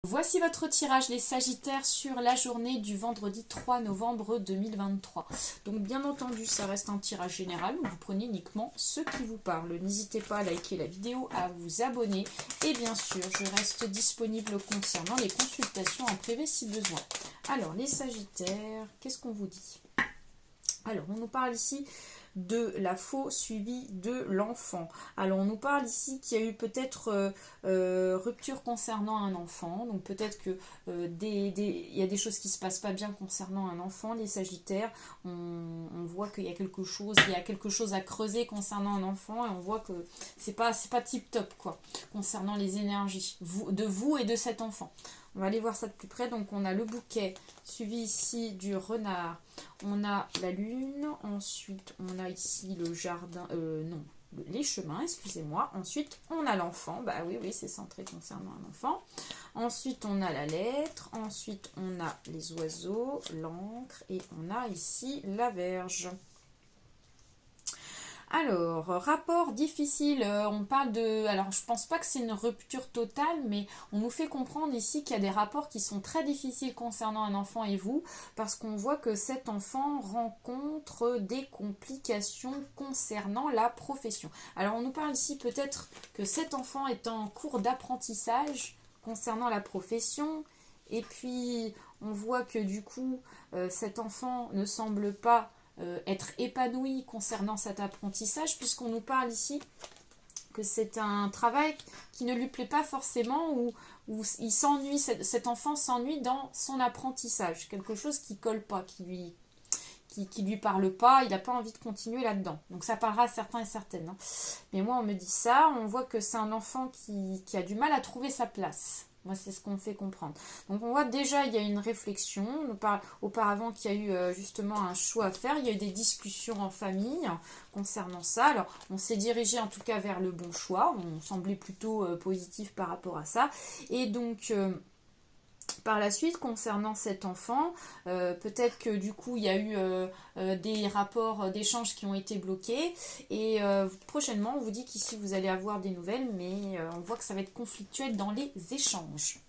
Voici votre tirage les Sagittaires sur la journée du vendredi 3 novembre 2023. Donc bien entendu, ça reste un tirage général où vous prenez uniquement ce qui vous parle. N'hésitez pas à liker la vidéo, à vous abonner et bien sûr, je reste disponible concernant les consultations en privé si besoin. Alors les Sagittaires, qu'est-ce qu'on vous dit? Alors on nous parle ici de la faux suivi de l'enfant. Alors on nous parle ici qu'il y a eu peut-être rupture concernant un enfant, donc peut-être que il y a des choses qui se passent pas bien concernant un enfant, les Sagittaires, on voit qu'il y a quelque chose à creuser concernant un enfant et on voit que c'est pas tip top quoi, concernant les énergies de vous et de cet enfant. On va aller voir ça de plus près. Donc on a le bouquet, suivi ici du renard. On a la lune. Ensuite, on a ici le jardin. Non, les chemins, excusez-moi. Ensuite, on a l'enfant. Bah oui, c'est centré concernant un enfant. Ensuite, on a la lettre. Ensuite, on a les oiseaux, l'encre. Et on a ici la verge. Alors, rapport difficile, on parle de... Alors, je pense pas que c'est une rupture totale, mais on nous fait comprendre ici qu'il y a des rapports qui sont très difficiles concernant un enfant et vous, parce qu'on voit que cet enfant rencontre des complications concernant la profession. Alors, on nous parle ici peut-être que cet enfant est en cours d'apprentissage concernant la profession, et puis on voit que du coup, cet enfant ne semble pas être épanoui concernant cet apprentissage, puisqu'on nous parle ici que c'est un travail qui ne lui plaît pas forcément, où il s'ennuie, cet enfant s'ennuie dans son apprentissage, quelque chose qui colle pas, qui lui parle pas, il n'a pas envie de continuer là-dedans. Donc ça parlera à certains et certaines. Hein. Mais moi on me dit ça, on voit que c'est un enfant qui a du mal à trouver sa place. Moi, c'est ce qu'on me fait comprendre. Donc, on voit déjà, il y a une réflexion. On parle auparavant qu'il y a eu justement un choix à faire. Il y a eu des discussions en famille concernant ça. Alors, on s'est dirigé en tout cas vers le bon choix. On semblait plutôt positif par rapport à ça. Et donc... par la suite, concernant cet enfant, peut-être que du coup, il y a eu des rapports d'échange qui ont été bloqués. Et prochainement, on vous dit qu'ici, vous allez avoir des nouvelles, mais on voit que ça va être conflictuel dans les échanges.